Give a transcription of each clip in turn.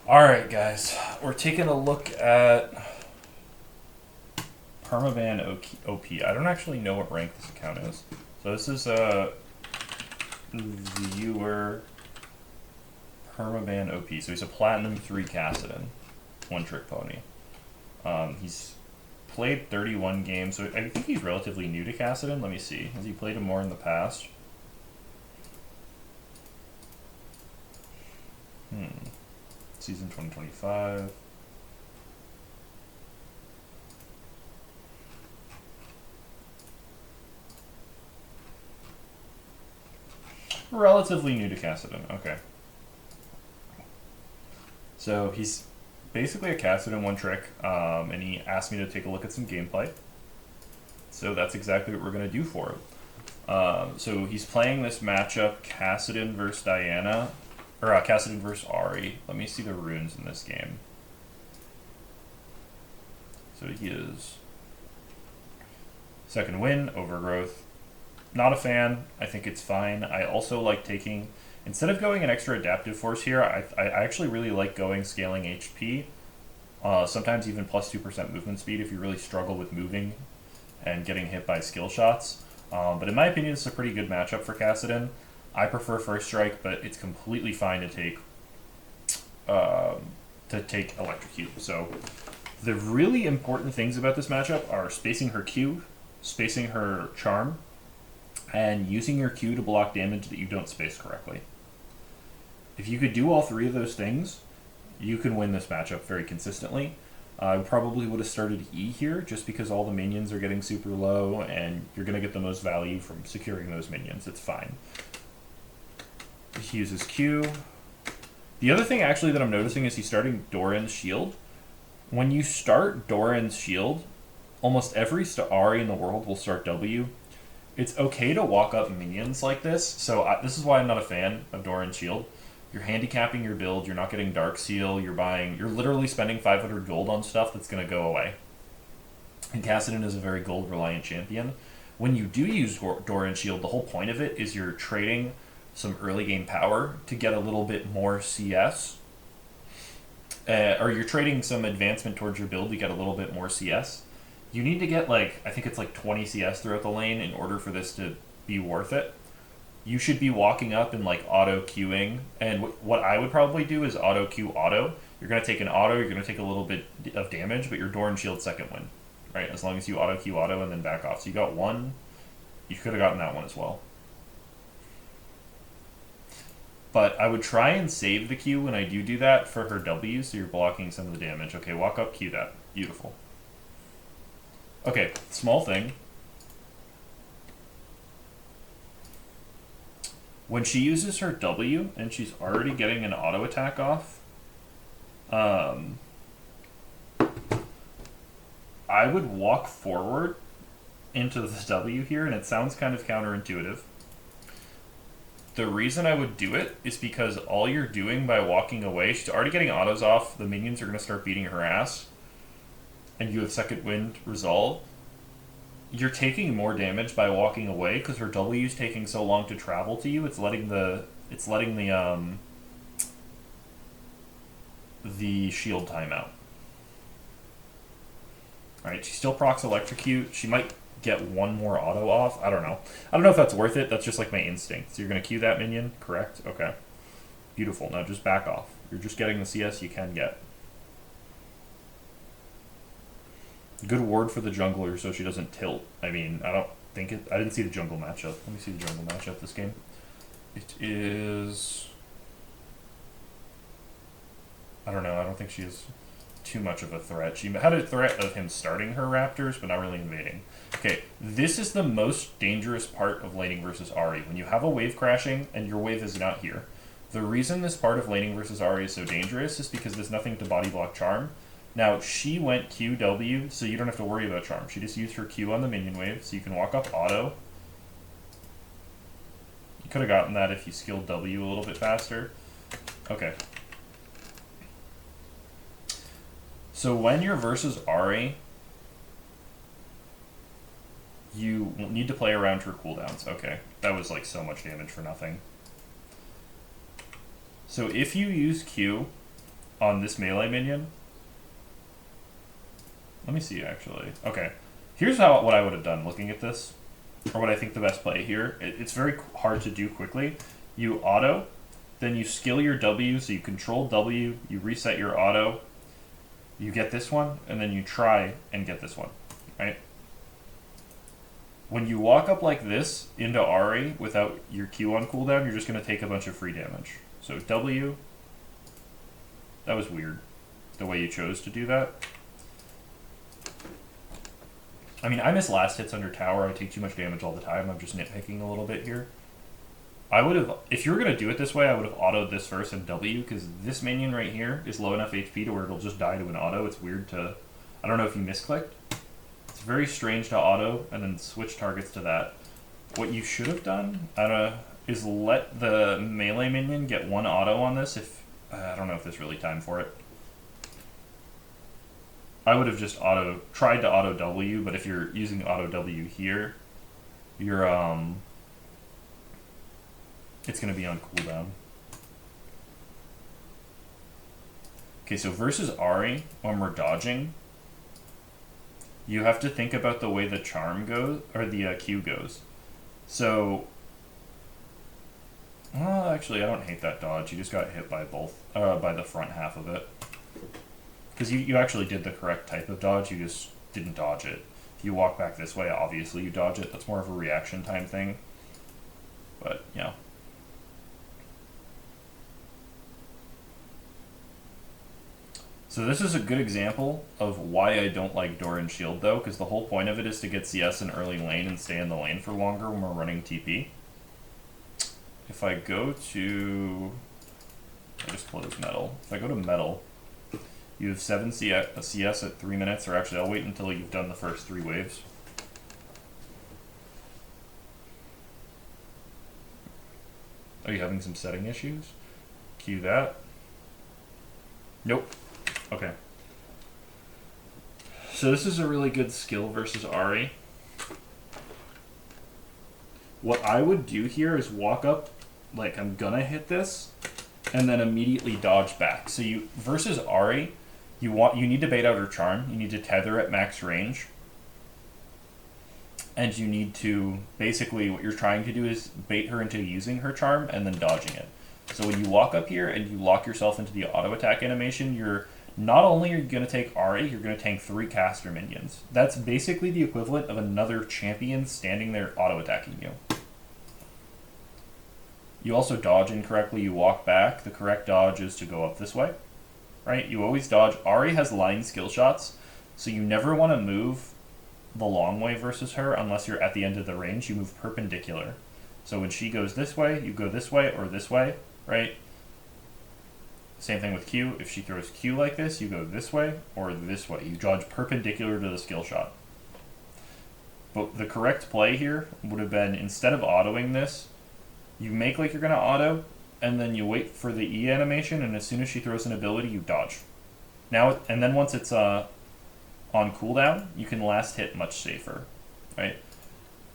Alright, guys. We're taking a look at Permaban OP. I don't actually know what rank this account is. So this is a viewer Permaban OP. So he's a Platinum 3 Kassadin. One trick pony. He's played 31 games, so I think he's relatively new to Kassadin. Let me see. Has he played him more in the past? Season 2025. Relatively new to Kassadin. Okay. So he's basically a Kassadin one trick, and he asked me to take a look at some gameplay. So that's exactly what we're going to do for him. So he's playing this matchup, Kassadin versus Diana, or Kassadin versus Ahri. Let me see the runes in this game. So he is second win, overgrowth. Not a fan. I think it's fine. I also like taking, instead of going an extra adaptive force here, I actually really like going scaling HP. Sometimes even plus 2% movement speed if you really struggle with moving and getting hit by skill shots. But in my opinion, it's a pretty good matchup for Kassadin. I prefer First Strike, but it's completely fine to take Electrocute. So the really important things about this matchup are spacing her Q, spacing her Charm, and using your Q to block damage that you don't space correctly. If you could do all three of those things, you can win this matchup very consistently. I probably would have started E here, just because all the minions are getting super low, and you're going to get the most value from securing those minions. It's fine. He uses Q. The other thing actually that I'm noticing is he's starting Doran's Shield. When you start Doran's Shield, almost every Ahri in the world will start W. It's okay to walk up minions like this, so this is why I'm not a fan of Doran's Shield. You're handicapping your build, you're not getting Dark Seal, you're literally spending 500 gold on stuff that's going to go away. And Kassadin is a very gold-reliant champion. When you do use Doran's Shield, the whole point of it is you're trading some early game power to get a little bit more CS. Or you're trading some advancement towards your build to get a little bit more CS. You need to get I think it's 20 CS throughout the lane in order for this to be worth it. You should be walking up and auto queuing, and what I would probably do is auto queue auto. You're going to take an auto, you're going to take a little bit of damage, but your Doran Shield second win, right? As long as you auto queue auto and then back off. So you got one, you could have gotten that one as well. But I would try and save the Q when I do that for her W, so you're blocking some of the damage. Okay, walk up, Q that. Beautiful. Okay, small thing. When she uses her W and she's already getting an auto attack off, I would walk forward into the W here, and it sounds kind of counterintuitive. The reason I would do it is because all you're doing by walking away, she's already getting autos off, the minions are going to start beating her ass, and you have second wind resolve. You're taking more damage by walking away because her W is taking so long to travel to you. It's letting the shield time out. All right, she still procs Electrocute. She might get one more auto off. I don't know. I don't know if that's worth it. That's just my instinct. So you're gonna queue that minion, correct? Okay, beautiful. Now just back off. You're just getting the CS you can get. Good ward for the jungler so she doesn't tilt. I mean, I didn't see the jungle matchup. Let me see the jungle matchup this game. It is... I don't know. I don't think she is too much of a threat. She had a threat of him starting her raptors, but not really invading. Okay, this is the most dangerous part of laning versus Ahri. When you have a wave crashing and your wave is not here. The reason this part of laning versus Ahri is so dangerous is because there's nothing to body block Charm. Now, she went QW, so you don't have to worry about Charm. She just used her Q on the minion wave, so you can walk up auto. You could have gotten that if you skilled W a little bit faster. Okay. So when you're versus Ahri, you need to play around her cooldowns. Okay, that was so much damage for nothing. So if you use Q, on this melee minion. Let me see, actually. Okay. Here's what I would have done looking at this, or what I think the best play here. It's very hard to do quickly. You auto, then you skill your W, so you control W, you reset your auto, you get this one, and then you try and get this one, right? When you walk up like this into Ahri without your Q on cooldown, you're just going to take a bunch of free damage. So W, that was weird, the way you chose to do that. I mean, I miss last hits under tower. I take too much damage all the time. I'm just nitpicking a little bit here. I would have, if you were going to do it this way, I would have autoed this first and W, because this minion right here is low enough HP to where it'll just die to an auto. It's weird to, I don't know if you misclicked. It's very strange to auto and then switch targets to that. What you should have done, is let the melee minion get one auto on this if, I don't know if there's really time for it. I would have just tried to auto W, but if you're using auto W here, you're it's going to be on cooldown. Okay, so versus Ahri, when we're dodging, you have to think about the way the charm goes, or the Q goes. So, well, actually, I don't hate that dodge. You just got hit by both, by the front half of it. Because you actually did the correct type of dodge, you just didn't dodge it. If you walk back this way, obviously you dodge it. That's more of a reaction time thing. But, yeah. So this is a good example of why I don't like Doran Shield, though, because the whole point of it is to get CS in early lane and stay in the lane for longer when we're running TP. If I go to... I just closed Metal. If I go to Metal, you have 7 CS at 3 minutes, or actually I'll wait until you've done the first 3 waves. Are you having some setting issues? Cue that. Nope. Okay. So this is a really good skill versus Ahri. What I would do here is walk up like I'm gonna hit this, and then immediately dodge back. So you versus Ahri, you need to bait out her charm. You need to tether at max range, and you need to basically what you're trying to do is bait her into using her charm and then dodging it. So when you walk up here and you lock yourself into the auto attack animation, you're not only are you going to take Ahri, you're going to tank 3 caster minions. That's basically the equivalent of another champion standing there auto attacking you. You also dodge incorrectly, you walk back. The correct dodge is to go up this way, right? You always dodge. Ahri has line skill shots, so you never want to move the long way versus her unless you're at the end of the range. You move perpendicular. So when she goes this way, you go this way or this way, right? Same thing with Q. If she throws Q like this, you go this way or this way. You dodge perpendicular to the skill shot. But the correct play here would have been, instead of autoing this, you make like you're going to auto, and then you wait for the E animation, and as soon as she throws an ability, you dodge. Now, and then once it's on cooldown, you can last hit much safer, right?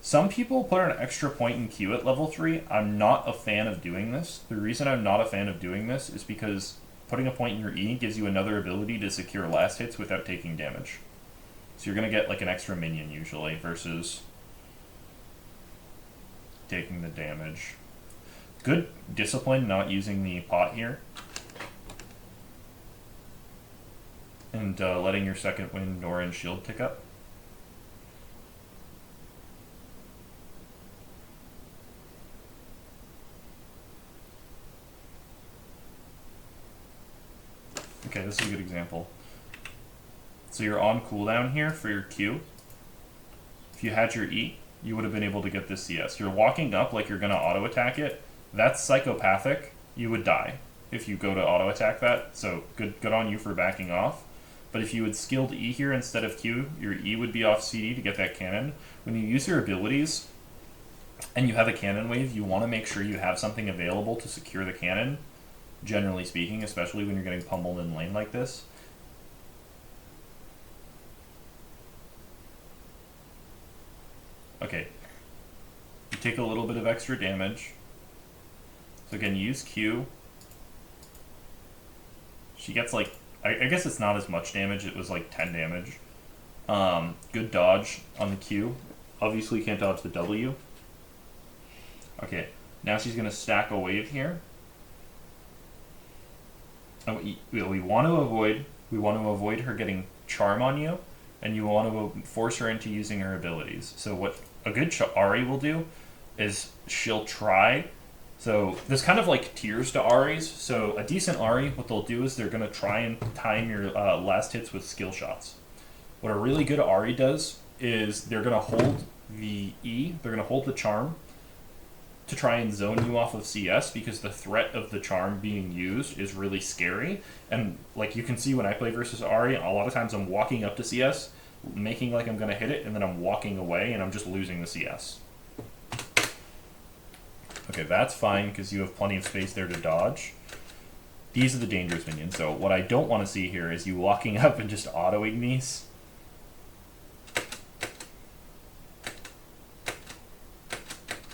Some people put an extra point in Q at level 3. I'm not a fan of doing this. The reason I'm not a fan of doing this is because putting a point in your E gives you another ability to secure last hits without taking damage. So you're going to get like an extra minion usually versus taking the damage. Good discipline not using the pot here. And letting your second wind Doran Shield tick up. Okay, this is a good example. So you're on cooldown here for your Q. If you had your E, you would have been able to get this CS. You're walking up like you're going to auto-attack it. That's psychopathic. You would die if you go to auto-attack that. So good on you for backing off. But if you had skilled E here instead of Q, your E would be off CD to get that cannon. When you use your abilities and you have a cannon wave, you want to make sure you have something available to secure the cannon. Generally speaking, especially when you're getting pummeled in lane like this. Okay. You take a little bit of extra damage. So again, use Q. She gets like, I guess it's not as much damage. It was like 10 damage. Good dodge on the Q. Obviously can't dodge the W. Okay, now she's going to stack a wave here. And we want to avoid her getting charm on you, and you want to force her into using her abilities. So what a good Ahri will do is she'll try. So there's kind of like tiers to Ahris. So a decent Ahri, what they'll do is they're going to try and time your last hits with skill shots. What a really good Ahri does is they're going to hold the E, they're going to hold the charm to try and zone you off of CS, because the threat of the charm being used is really scary. And like you can see when I play versus Ahri, a lot of times I'm walking up to CS, making like I'm going to hit it, and then I'm walking away and I'm just losing the CS. Okay, that's fine because you have plenty of space there to dodge. These are the dangerous minions. So what I don't want to see here is you walking up and just autoing these.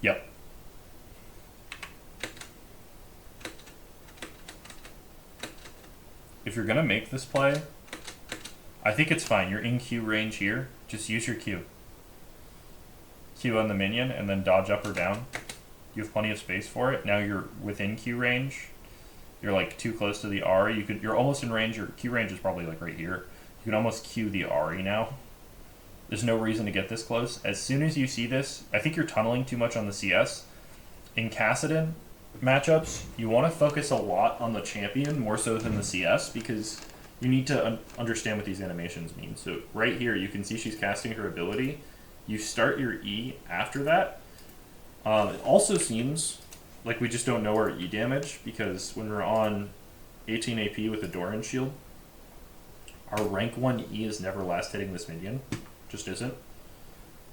Yep. If you're going to make this play, I think it's fine. You're in Q range here. Just use your Q. Q on the minion and then dodge up or down. You have plenty of space for it. Now you're within Q range. You're like too close to the Ahri. You're almost in range. Your Q range is probably like right here. You can almost Q the Ahri now. There's no reason to get this close. As soon as you see this, I think you're tunneling too much on the CS. In Kassadin matchups, you want to focus a lot on the champion more so than the CS, because you need to understand what these animations mean. So right here, you can see she's casting her ability. You start your E after that. It also seems like we just don't know our E damage, because when we're on 18 AP with a Doran shield, our rank 1 E is never last hitting this minion. Just isn't.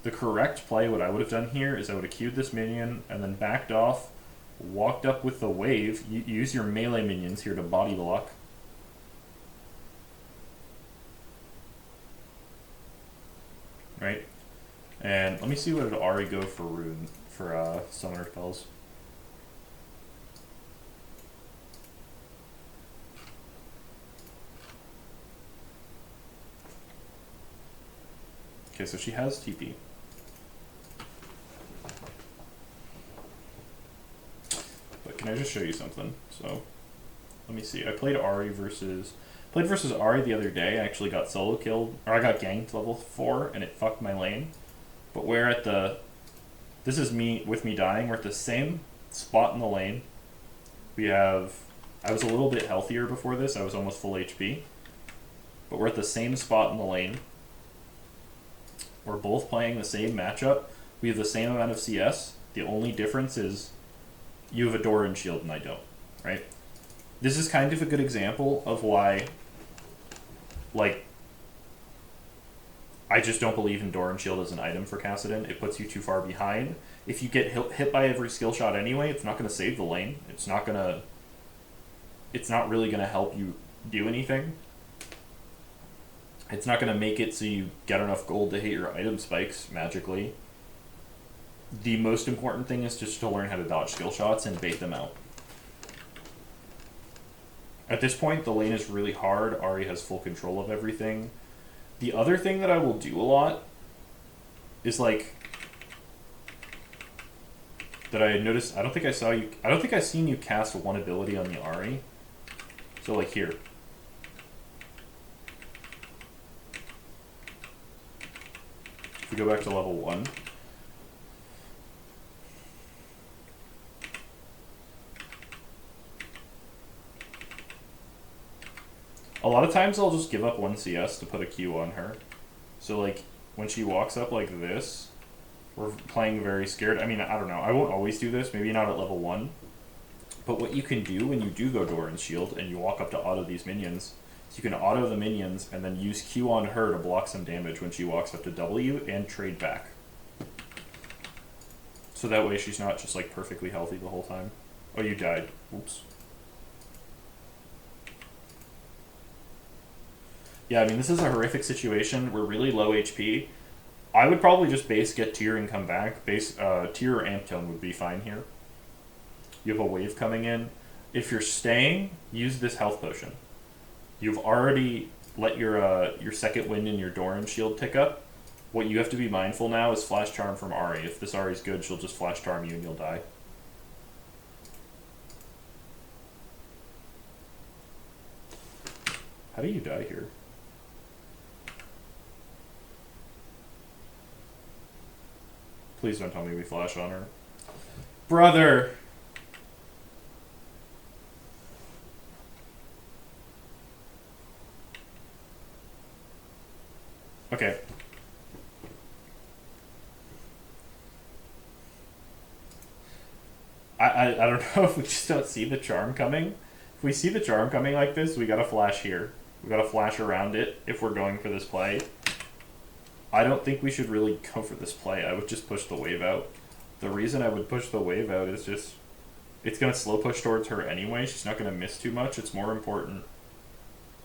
The correct play, what I would have done here, is I would have queued this minion and then backed off, walked up with the wave. You use your melee minions here to body block. Right? And let me see what did Ahri go for rune for summoner spells. Okay, so she has TP. But can I just show you something? So let me see. I played versus Ahri the other day. I actually got solo killed, or I got ganked level 4, and it fucked my lane. But we're at the, this is me with me dying. We're at the same spot in the lane. We have, I was a little bit healthier before this. I was almost full HP. But we're at the same spot in the lane. We're both playing the same matchup. We have the same amount of CS. The only difference is you have a Doran shield and I don't, right? This is kind of a good example of why, like, I just don't believe in Doran shield as an item for Kassadin. It puts you too far behind. If you get hit by every skill shot anyway, it's not going to save the lane. It's not really going to help you do anything. It's not going to make it so you get enough gold to hit your item spikes magically. The most important thing is just to learn how to dodge skill shots and bait them out. At this point, the lane is really hard. Ahri has full control of everything. The other thing that I will do a lot is like, that I noticed, I don't think I've seen you cast one ability on the Ahri. So like here. If we go back to level 1. A lot of times I'll just give up 1 CS to put a Q on her. So like, when she walks up like this, we're playing very scared. I mean, I don't know. I won't always do this, maybe not at level 1. But what you can do when you do go Doran's shield and you walk up to auto these minions, is you can auto the minions and then use Q on her to block some damage when she walks up to W and trade back. So that way she's not just like perfectly healthy the whole time. Oh, you died. Oops. Yeah, I mean, this is a horrific situation. We're really low HP. I would probably just base get tier and come back. Base tier or amp tone would be fine here. You have a wave coming in. If you're staying, use this health potion. You've already let your second wind and your Doran shield tick up. What you have to be mindful now is Flash Charm from Ahri. If this Ahri's good, she'll just Flash Charm you and you'll die. How do you die here? Please don't tell me we flash on her. Brother! Okay. I don't know if we just don't see the charm coming. If we see the charm coming like this, we gotta flash here. We gotta flash around it if we're going for this play. I don't think we should really go for this play. I would just push the wave out. The reason I would push the wave out is just... It's gonna slow push towards her anyway. She's not gonna miss too much. It's more important...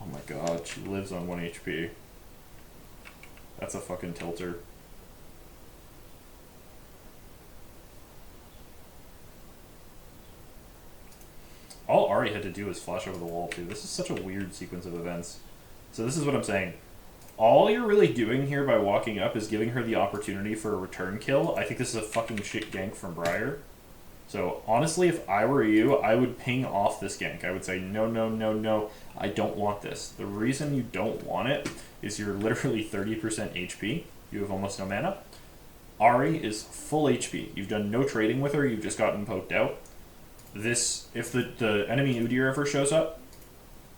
Oh my god, she lives on 1 HP. That's a fucking tilter. All Ahri had to do was flash over the wall too. This is such a weird sequence of events. So this is what I'm saying. All you're really doing here by walking up is giving her the opportunity for a return kill. I think this is a fucking shit gank from Briar. So honestly, if I were you, I would ping off this gank. I would say, no, no, no, no, I don't want this. The reason you don't want it is you're literally 30% HP. You have almost no mana. Ahri is full HP. You've done no trading with her, you've just gotten poked out. This, if the enemy Udyr ever shows up,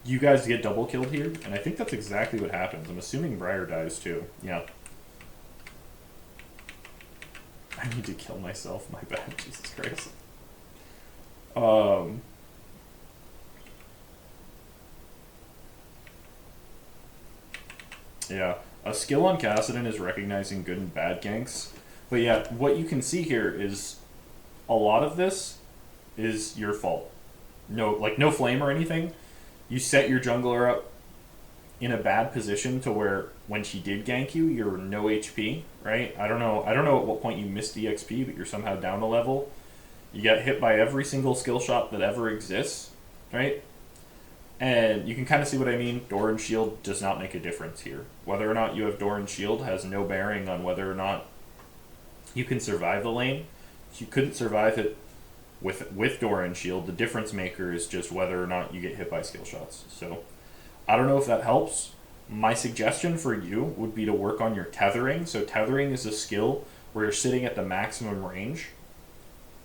you guys get double killed here, and I think that's exactly what happens. I'm assuming Briar dies too. Yeah. I need to kill myself, my bad, Jesus Christ. Yeah, a skill on Kassadin is recognizing good and bad ganks. But yeah, what you can see here is a lot of this is your fault. No, like no flame or anything. You set your jungler up in a bad position to where when she did gank you, you're no HP, right? I don't know at what point you missed the XP, but you're somehow down a level. You get hit by every single skill shot that ever exists, right? And you can kind of see what I mean. Doran's shield does not make a difference here. Whether or not you have Doran's shield has no bearing on whether or not you can survive the lane. If you couldn't survive it with Doran's shield, the difference maker is just whether or not you get hit by skill shots. So I don't know if that helps. My suggestion for you would be to work on your tethering. So tethering is a skill where you're sitting at the maximum range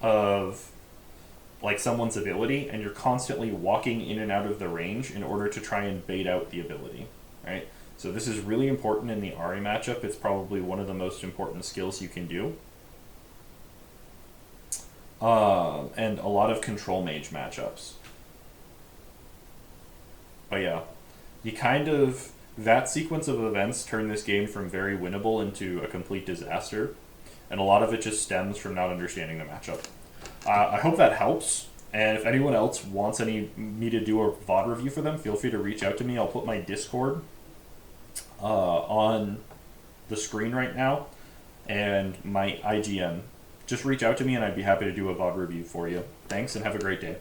of like someone's ability, and you're constantly walking in and out of the range in order to try and bait out the ability, right? So this is really important in the Ahri matchup. It's probably one of the most important skills you can do. And a lot of control mage matchups. But yeah, you kind of, that sequence of events turned this game from very winnable into a complete disaster. And a lot of it just stems from not understanding the matchup. I hope that helps. And if anyone else wants me to do a VOD review for them, feel free to reach out to me. I'll put my Discord on the screen right now and my IGN. Just reach out to me and I'd be happy to do a VOD review for you. Thanks and have a great day.